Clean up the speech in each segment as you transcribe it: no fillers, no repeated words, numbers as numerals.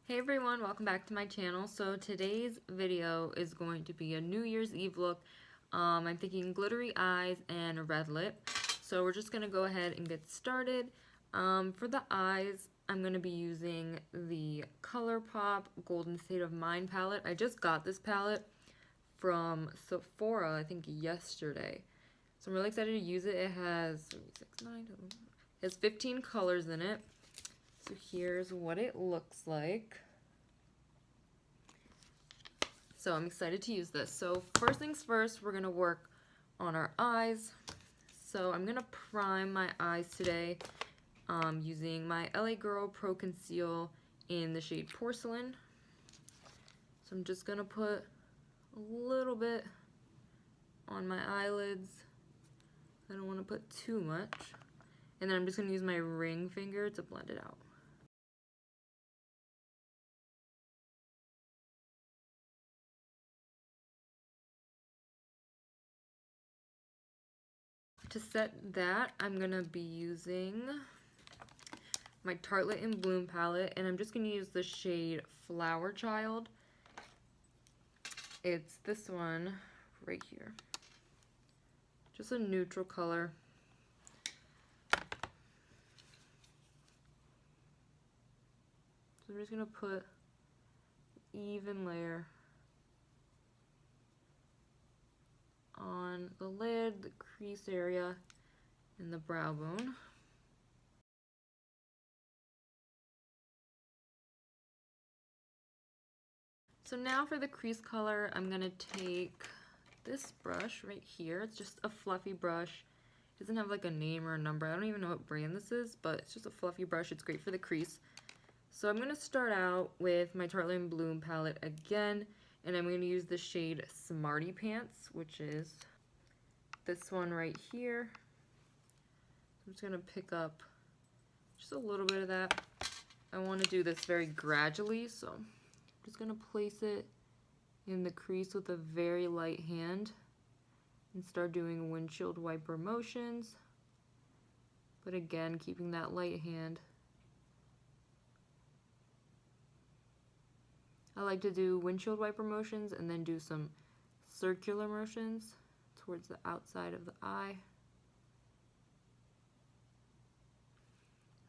Hey everyone, welcome back to my channel. So today's video is going to be a New Year's Eve look. I'm thinking glittery eyes and a red lip. So we're just going to go ahead and get started. For the eyes, I'm going to be using the Colourpop Golden State of Mind palette. I just got this palette from Sephora, I think yesterday. So I'm really excited to use it. It has 15 colors in it. So here's what it looks like. So I'm excited to use this. So first things first, we're going to work on our eyes. So I'm going to prime my eyes today using my LA Girl Pro Conceal in the shade Porcelain. So I'm just going to put a little bit on my eyelids. I don't want to put too much. And then I'm just going to use my ring finger to blend it out. To set that, I'm going to be using my Tartelette in Bloom palette, and I'm just going to use the shade Flower Child. It's this one right here. Just a neutral color. So I'm just going to put an even layer on the lid, the crease area, and the brow bone. So now for the crease color, I'm going to take this brush right here. It's just a fluffy brush. It doesn't have like a name or a number. I don't even know what brand this is, but it's just a fluffy brush. It's great for the crease. So I'm going to start out with my Tartelette in Bloom palette again, and I'm going to use the shade Smarty Pants, which is this one right here. I'm just going to pick up just a little bit of that. I want to do this very gradually, so I'm just going to place it in the crease with a very light hand and start doing windshield wiper motions, but again keeping that light hand. I like to do windshield wiper motions and then do some circular motions towards the outside of the eye.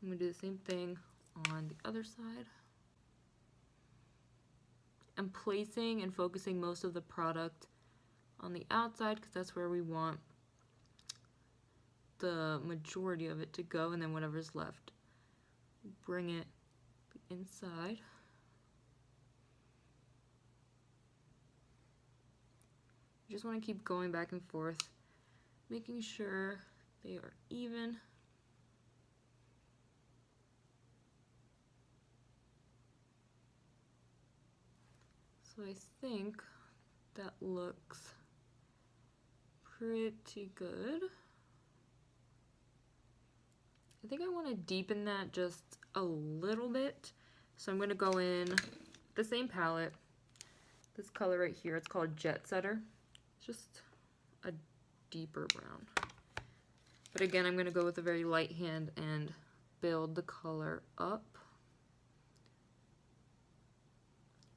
I'm going to do the same thing on the other side. I'm placing and focusing most of the product on the outside because that's where we want the majority of it to go, and then whatever's left, bring it inside. You just want to keep going back and forth, making sure they are even. So I think that looks pretty good. I think I want to deepen that just a little bit. So I'm going to go in the same palette, this color right here. It's called Jet Setter. It's just a deeper brown. But again, I'm going to go with a very light hand and build the color up.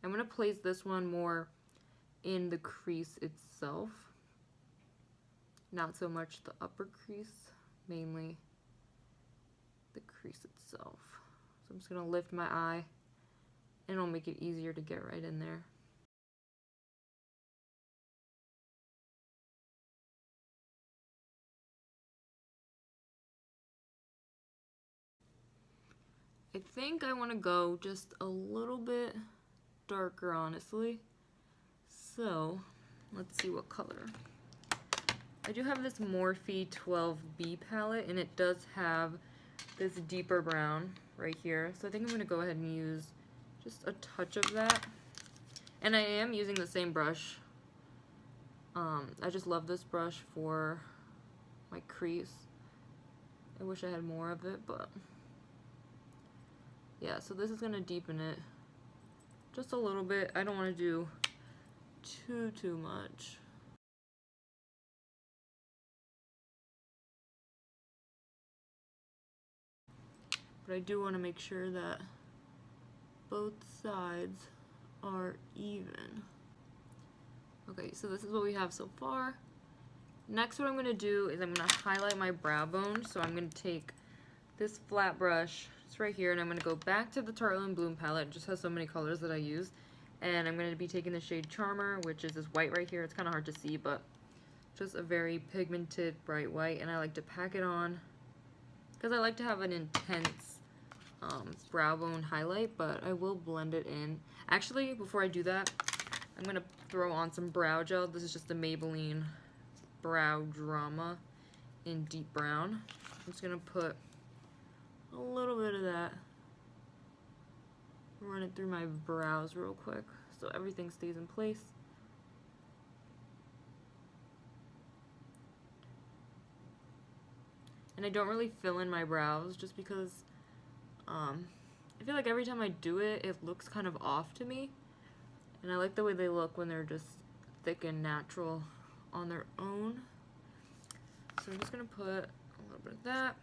I'm going to place this one more in the crease itself, not so much the upper crease, mainly the crease itself. So I'm just going to lift my eye, and it'll make it easier to get right in there. I think I want to go just a little bit darker, honestly. So let's see what color. I do have this Morphe 12B palette, and it does have this deeper brown right here. So I think I'm going to go ahead and use just a touch of that. And I am using the same brush. I just love this brush for my crease. I wish I had more of it, but yeah, so this is going to deepen it just a little bit. I don't want to do too much. But I do want to make sure that both sides are even. Okay, so this is what we have so far. Next, what I'm going to do is I'm going to highlight my brow bone. So I'm going to take this flat brush, it's right here, and I'm going to go back to the Tartelette Bloom palette. It just has so many colors that I use. And I'm going to be taking the shade Charmer, which is this white right here. It's kind of hard to see, but just a very pigmented bright white. And I like to pack it on because I like to have an intense brow bone highlight, but I will blend it in. Actually, before I do that, I'm going to throw on some brow gel. This is just the Maybelline Brow Drama in deep brown. I'm just going to put a little bit of that, run it through my brows real quick so everything stays in place. And I don't really fill in my brows just because I feel like every time I do it, it looks kind of off to me. And I like the way they look when they're just thick and natural on their own. So I'm just going to put a little bit of that.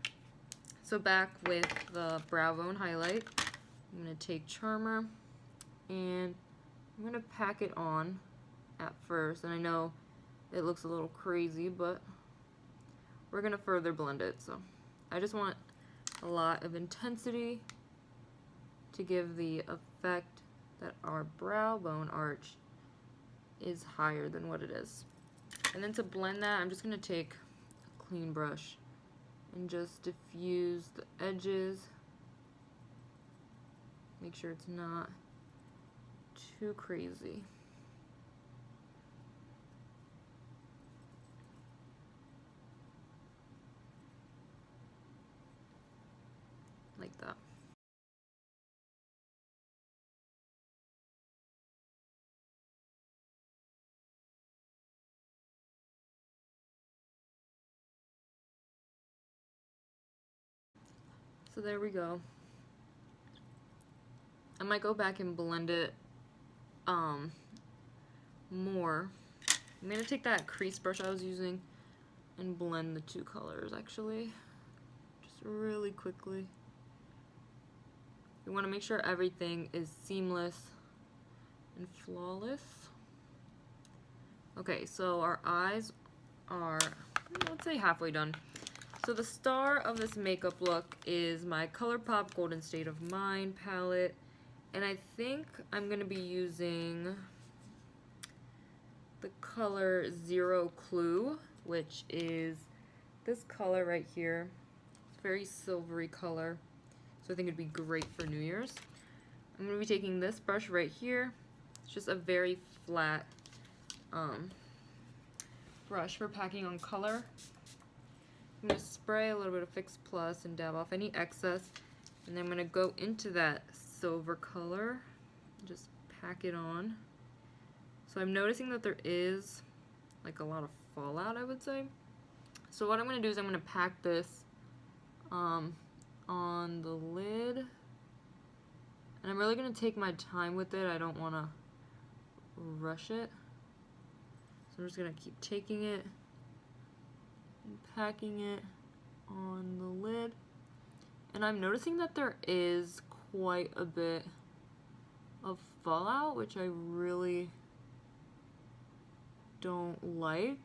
So back with the brow bone highlight, I'm going to take Charmer and I'm going to pack it on at first. And I know it looks a little crazy, but we're going to further blend it. So I just want a lot of intensity to give the effect that our brow bone arch is higher than what it is. And then to blend that, I'm just going to take a clean brush and just diffuse the edges. Make sure it's not too crazy. Like that. So there we go. I might go back and blend it more. I'm going to take that crease brush I was using and blend the two colors actually. Just really quickly. You want to make sure everything is seamless and flawless. Okay, so our eyes are, let's say, halfway done. So the star of this makeup look is my Colourpop Golden State of Mind palette. And I think I'm going to be using the color Zero Clue, which is this color right here. It's a very silvery color. So I think it'd be great for New Year's. I'm going to be taking this brush right here. It's just a very flat brush for packing on color. I'm going to spray a little bit of Fix Plus and dab off any excess. And then I'm going to go into that silver color and just pack it on. So I'm noticing that there is like a lot of fallout, I would say. So what I'm going to do is I'm going to pack this on the lid. And I'm really going to take my time with it. I don't want to rush it. So I'm just going to keep taking it and packing it on the lid. And I'm noticing that there is quite a bit of fallout, which I really don't like,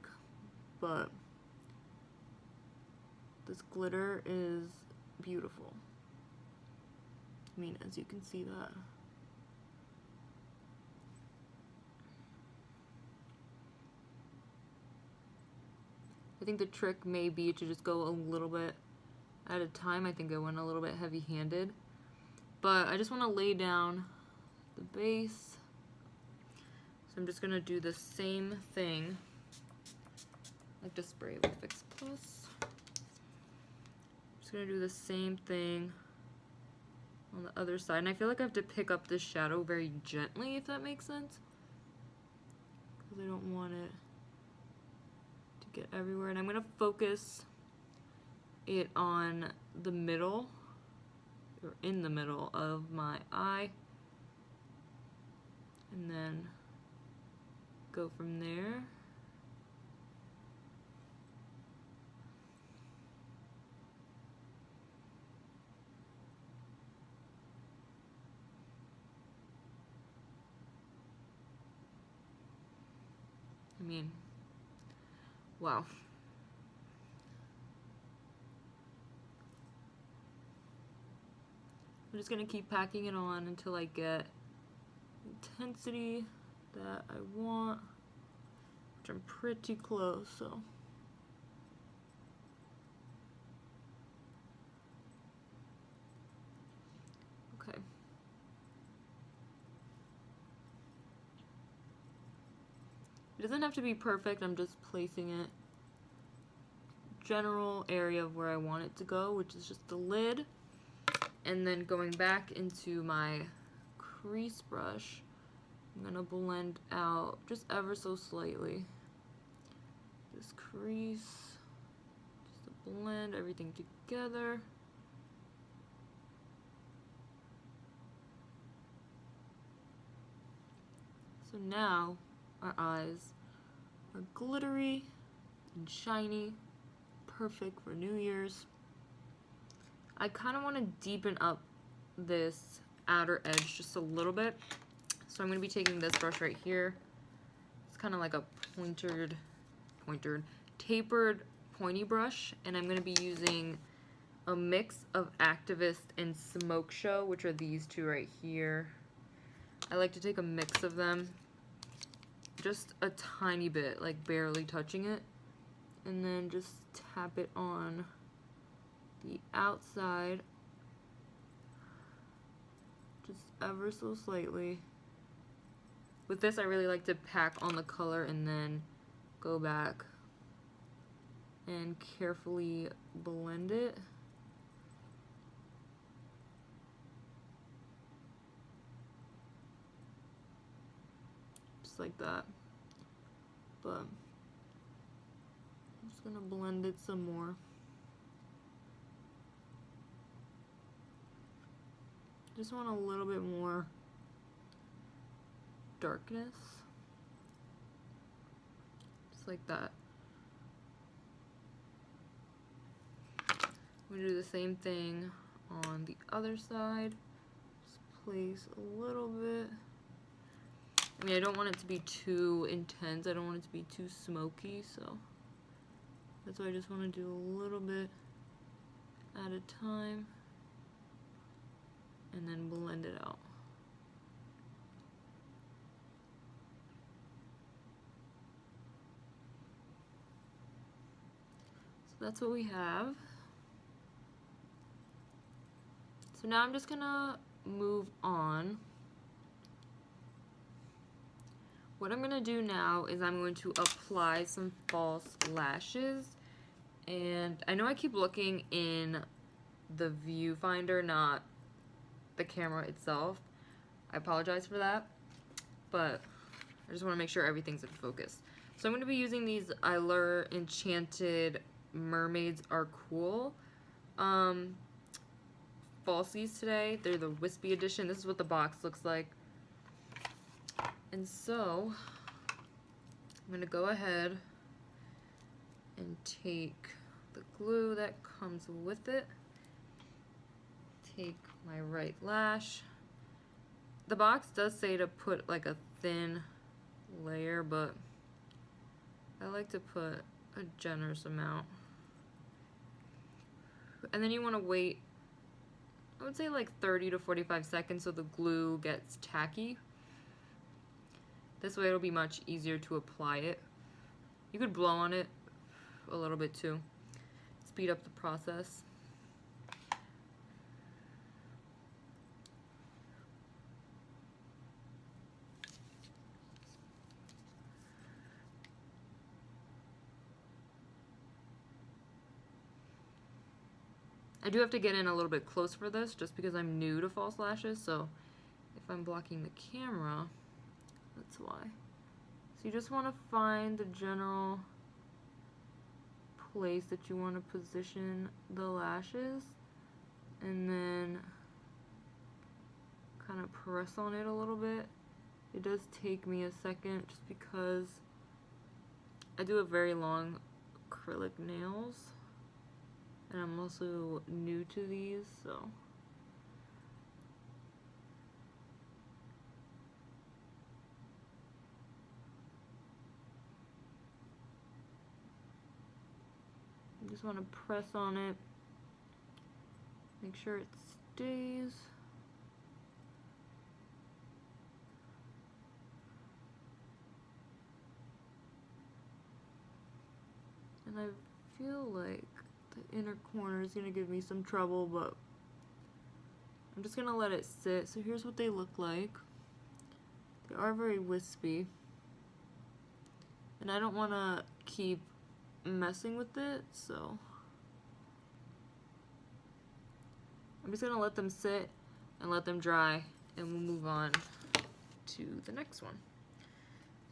but this glitter is beautiful. I mean, as you can see that. I think the trick may be to just go a little bit at a time. I think I went a little bit heavy-handed, but I just want to lay down the base. So I'm just going to do the same thing. I like to spray with Fix Plus. Just going to do the same thing on the other side. And I feel like I have to pick up this shadow very gently, if that makes sense. Because I don't want it to get everywhere. And I'm going to focus it on the middle, or in the middle of my eye. And then go from there. mean, wow. I'm just gonna keep packing it on until I get intensity that I want, which I'm pretty close, so. Okay. It doesn't have to be perfect, I'm just placing it general area of where I want it to go, which is just the lid, and then going back into my crease brush, I'm gonna blend out just ever so slightly this crease, just to blend everything together. So now our eyes are glittery and shiny, perfect for New Year's. I kind of want to deepen up this outer edge just a little bit. So I'm going to be taking this brush right here. It's kind of like a tapered pointy brush. And I'm going to be using a mix of Activist and Smoke Show, which are these two right here. I like to take a mix of them. Just a tiny bit, like barely touching it. And then just tap it on the outside, just ever so slightly. With this, I really like to pack on the color and then go back and carefully blend it. Just like that. But I'm just gonna blend it some more. Just want a little bit more darkness. Just like that. I'm gonna do the same thing on the other side. Just place a little bit. I mean, I don't want it to be too intense. I don't want it to be too smoky, so that's why I just want to do a little bit at a time. And then blend it out. So that's what we have. So now I'm just gonna move on. What I'm gonna do now is I'm going to apply some false lashes. And I know I keep looking in the viewfinder, not the camera itself. I apologize for that, but I just want to make sure everything's in focus. So I'm going to be using these Eylure Enchanted Mermaids Are Cool falsies today. They're the wispy edition. This is what the box looks like. And so I'm going to go ahead and take the glue that comes with it. Take my right lash. The box does say to put like a thin layer, but I like to put a generous amount. And then you want to wait, I would say like 30 to 45 seconds so the glue gets tacky. This way it'll be much easier to apply it. You could blow on it a little bit too. Speed up the process. I do have to get in a little bit close for this just because I'm new to false lashes, so if I'm blocking the camera, that's why. So you just want to find the general place that you want to position the lashes and then kind of press on it a little bit. It does take me a second just because I do have very long acrylic nails. And I'm also new to these, so. just want to press on it, make sure it stays. And I feel like the inner corner is going to give me some trouble, but I'm just going to let it sit. So here's what they look like. They are very wispy. And I don't want to keep messing with it, so I'm just going to let them sit and let them dry, and we'll move on to the next one.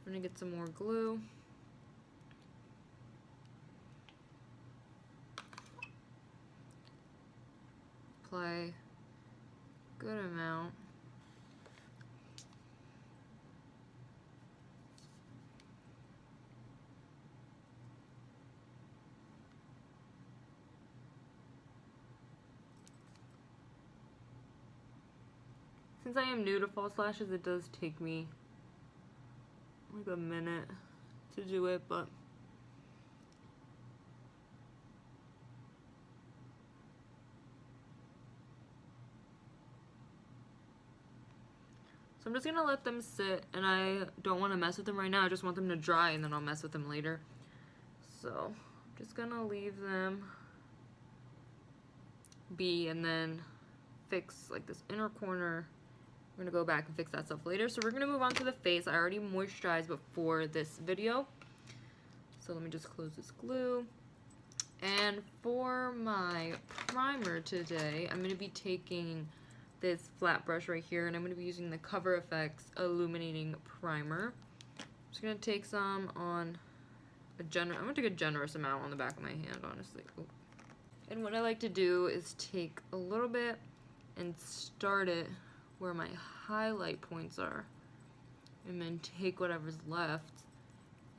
I'm going to get some more glue. Apply a good amount. Since I am new to false lashes, it does take me like a minute to do it, but so I'm just gonna let them sit, and I don't want to mess with them right now. I just want them to dry, and then I'll mess with them later. So I'm just gonna leave them be, and then fix like this inner corner. We're gonna go back and fix that stuff later. So we're gonna move on to the face. I already moisturized before this video, so let me just close this glue. And for my primer today, I'm gonna be taking this flat brush right here, and I'm gonna be using the Coverfx Illuminating Primer. I'm just gonna take some on I'm gonna take a generous amount on the back of my hand, honestly. Ooh. And what I like to do is take a little bit and start it where my highlight points are, and then take whatever's left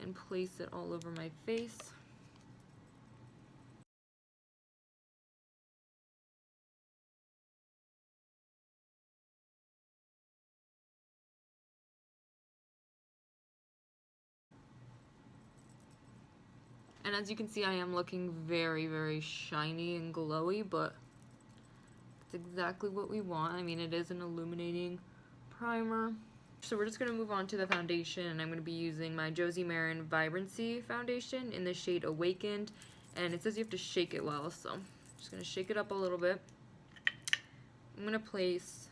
and place it all over my face. And as you can see, I am looking very, very shiny and glowy, but it's exactly what we want. I mean, it is an illuminating primer. So we're just going to move on to the foundation, and I'm going to be using my Josie Maran Vibrancy foundation in the shade Awakened, and it says you have to shake it well, so I'm just going to shake it up a little bit. I'm going to place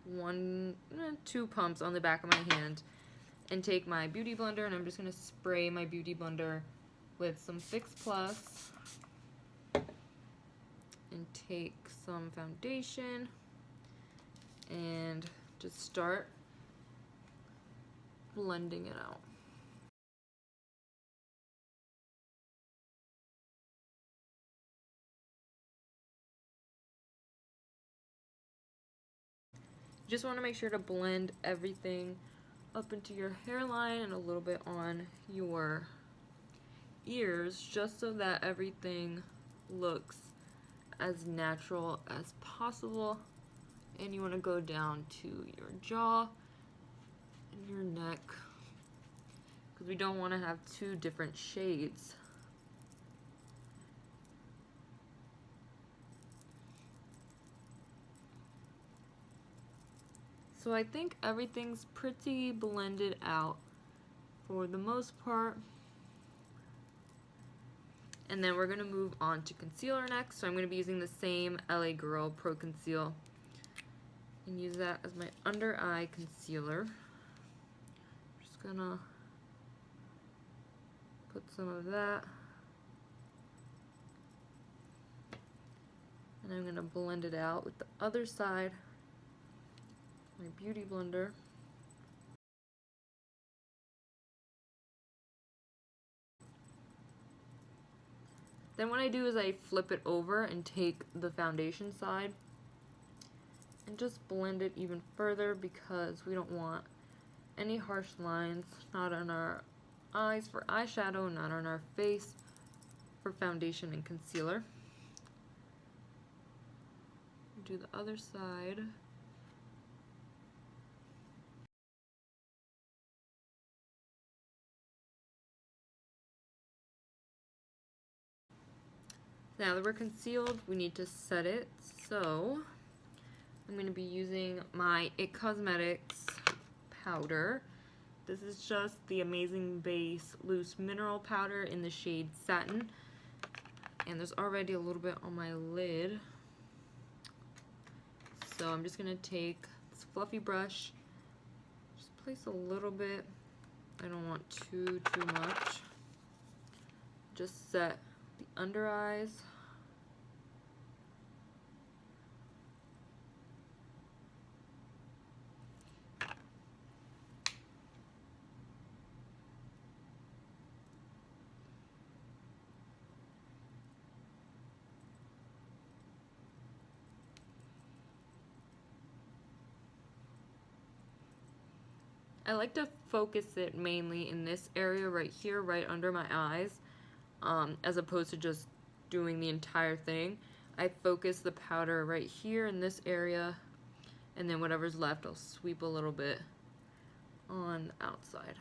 2 pumps on the back of my hand and take my beauty blender, and I'm just going to spray my beauty blender with some Fix Plus and take some foundation and just start blending it out. You just want to make sure to blend everything up into your hairline and a little bit on your ears, just so that everything looks as natural as possible. And you want to go down to your jaw and your neck, because we don't want to have 2 different shades. So I think everything's pretty blended out for the most part. And then we're going to move on to concealer next. So I'm going to be using the same LA Girl Pro Conceal and use that as my under eye concealer. Just going to put some of that. And I'm going to blend it out with the other side, my beauty blender. Then what I do is I flip it over and take the foundation side and just blend it even further, because we don't want any harsh lines, not on our eyes for eyeshadow, not on our face for foundation and concealer. Do the other side. Now that we're concealed, we need to set it. So I'm going to be using my It Cosmetics powder. This is just the Amazing Base Loose Mineral Powder in the shade Satin. And there's already a little bit on my lid. So I'm just going to take this fluffy brush, just place a little bit. I don't want too much. Just set the under eyes. I like to focus it mainly in this area right here, right under my eyes, as opposed to just doing the entire thing. I focus the powder right here in this area, and then whatever's left, I'll sweep a little bit on the outside.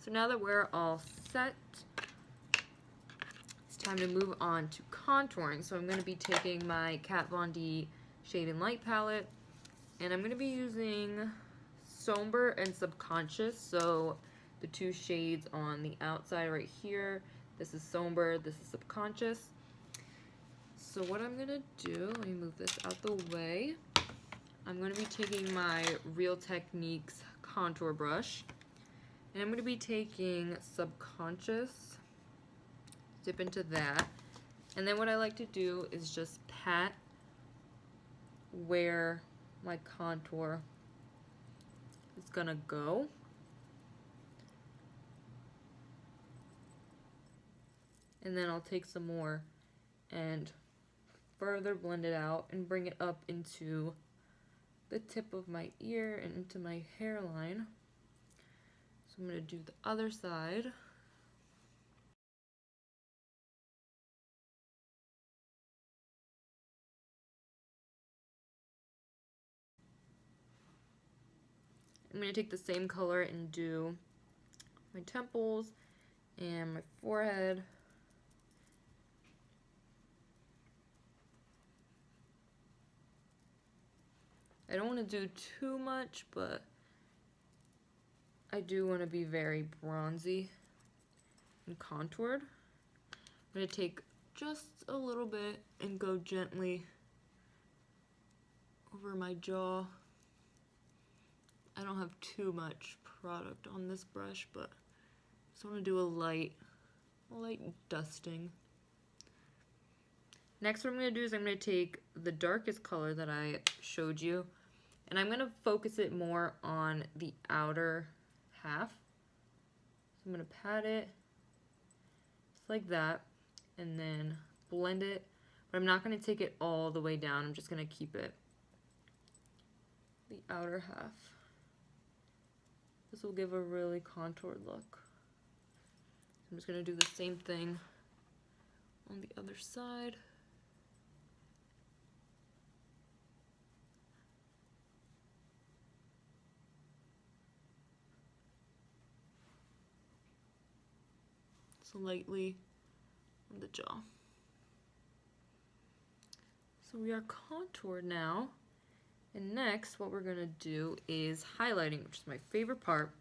So now that we're all set, it's time to move on to contouring. So I'm going to be taking my Kat Von D Shade and Light palette, and I'm going to be using Somber and Subconscious, so the two shades on the outside right here. This is Somber, this is Subconscious. So what I'm gonna do, let me move this out the way. I'm gonna be taking my Real Techniques contour brush, and I'm gonna be taking Subconscious, dip into that, and then what I like to do is just pat where my contour is gonna go. And then I'll take some more and further blend it out and bring it up into the tip of my ear and into my hairline. So I'm gonna do the other side. I'm going to take the same color and do my temples and my forehead. I don't want to do too much, but I do want to be very bronzy and contoured. I'm going to take just a little bit and go gently over my jaw. I don't have too much product on this brush, but I just want to do a light dusting. Next, what I'm going to do is I'm going to take the darkest color that I showed you, and I'm going to focus it more on the outer half. So I'm going to pat it just like that, and then blend it, but I'm not going to take it all the way down. I'm just going to keep it the outer half. This will give a really contoured look. I'm just going to do the same thing on the other side. So lightly on the jaw. So we are contoured now. And next, what we're going to do is highlighting, which is my favorite part.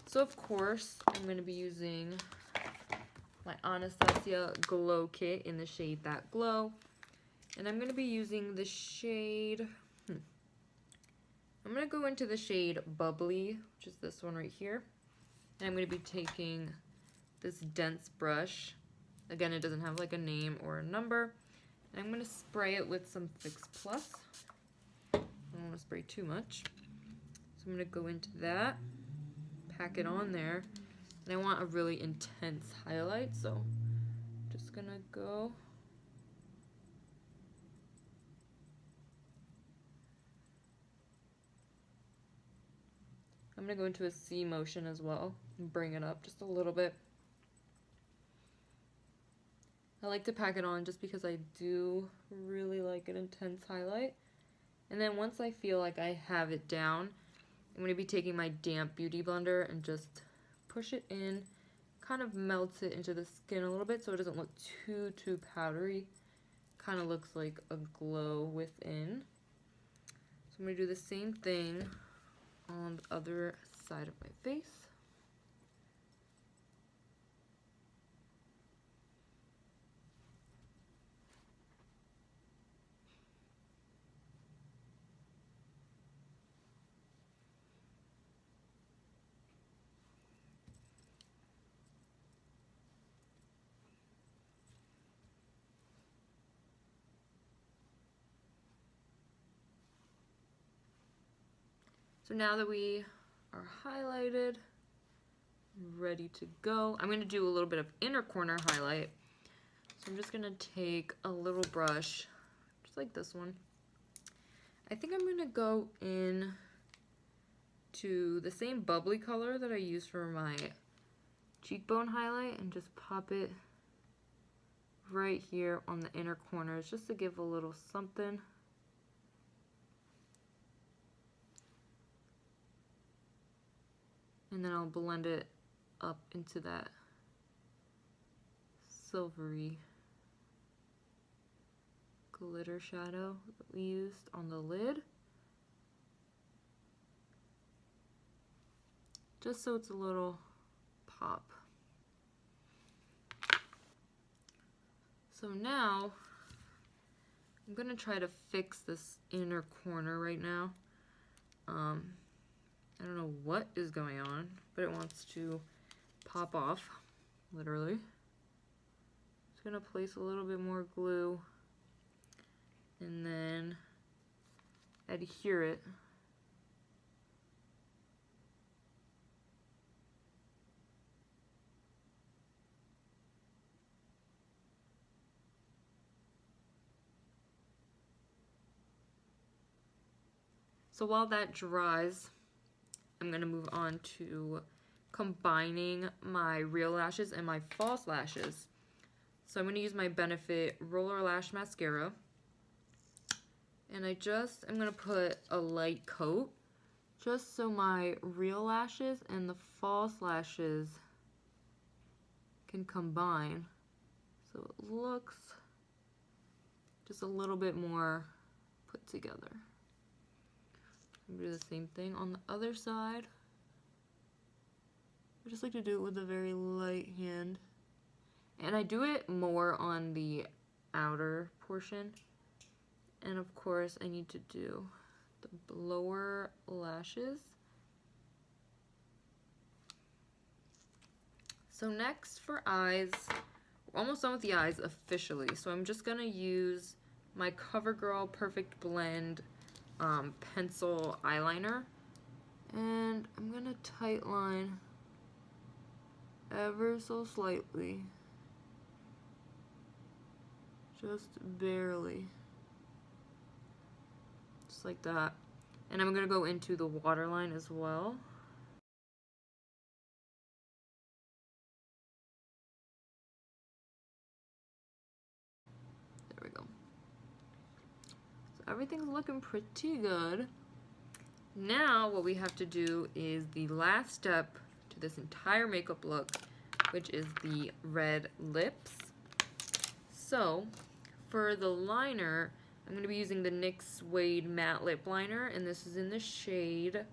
So, of course, I'm going to be using my Anastasia Glow Kit in the shade That Glow. And I'm going to be using the shade... I'm going to go into the shade Bubbly, which is this one right here. And I'm going to be taking this dense brush. Again, it doesn't have like a name or a number. And I'm going to spray it with some Fix Plus. I don't want to spray too much. So I'm going to go into that, pack it on there, and I want a really intense highlight, so I'm just going to go. I'm going to go into a C motion as well and bring it up just a little bit. I like to pack it on just because I do really like an intense highlight. And then once I feel like I have it down, I'm going to be taking my damp beauty blender and just push it in kind of melts it into the skin a little bit so it doesn't look too powdery. Kind of looks like a glow within. So I'm going to do the same thing on the other side of my face. So now that we are highlighted, ready to go, I'm going to do a little bit of inner corner highlight. So I'm just going to take a little brush, just like this one. I think I'm going to go in to the same bubbly color that I used for my cheekbone highlight and just pop it right here on the inner corners just to give a little something. And then I'll blend it up into that silvery glitter shadow that we used on the lid. Just so it's a little pop. So now I'm gonna try to fix this inner corner right now. I don't know what is going on, but it wants to pop off, literally. Just gonna place a little bit more glue and then adhere it. So while that dries, I'm going to move on to combining my real lashes and my false lashes. So I'm going to use my Benefit Roller Lash Mascara. And I'm going to put a light coat just so my real lashes and the false lashes can combine. So it looks just a little bit more put together. Do the same thing on the other side. I just like to do it with a very light hand. And I do it more on the outer portion. And of course I need to do the lower lashes. So next for eyes, we're almost done with the eyes officially. So I'm just gonna use my Covergirl Perfect Blend pencil eyeliner, and I'm gonna tight line ever so slightly, just barely, just like that. And I'm gonna go into the waterline as well. There we go. So everything's looking pretty good. Now what we have to do is the last step to this entire makeup look, which is the red lips. So for the liner, I'm going to be using the NYX Suede Matte Lip Liner, and this is in the shade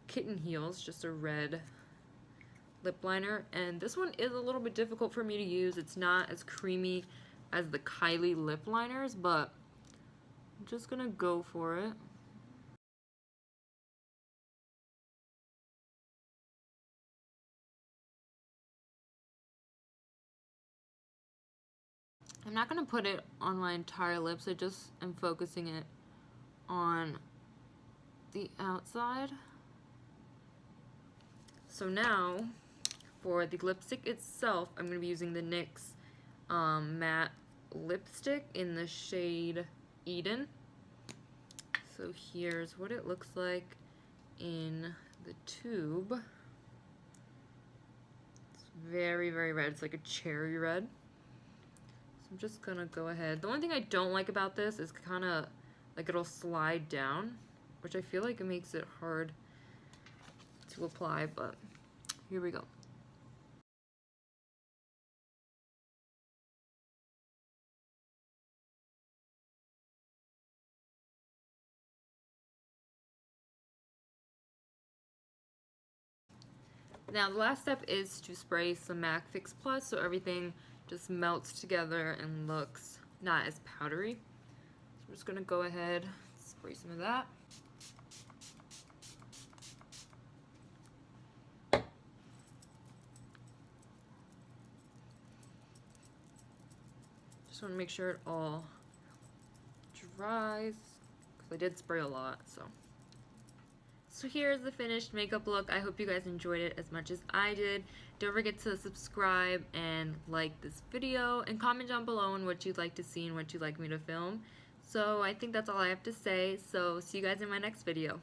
Kitten Heels, just a red lip liner. And this one is a little bit difficult for me to use. It's not as creamy as the Kylie lip liners, but I'm just going to go for it. I'm not going to put it on my entire lips, I just am focusing it on the outside. So now, for the lipstick itself, I'm going to be using the NYX matte lipstick in the shade Eden. So here's what it looks like in the tube. It's very, very red. It's like a cherry red. I'm just gonna go ahead. The only thing I don't like about this is kind of like it'll slide down, which I feel like it makes it hard to apply, but here we go. Now the last step is to spray some MAC Fix Plus so everything just melts together and looks not as powdery. So we're just going to go ahead and spray some of that. Just want to make sure it all dries because I did spray a lot. So here's the finished makeup look. I hope you guys enjoyed it as much as I did. Don't forget to subscribe and like this video and comment down below on what you'd like to see and what you'd like me to film. So I think that's all I have to say. So see you guys in my next video.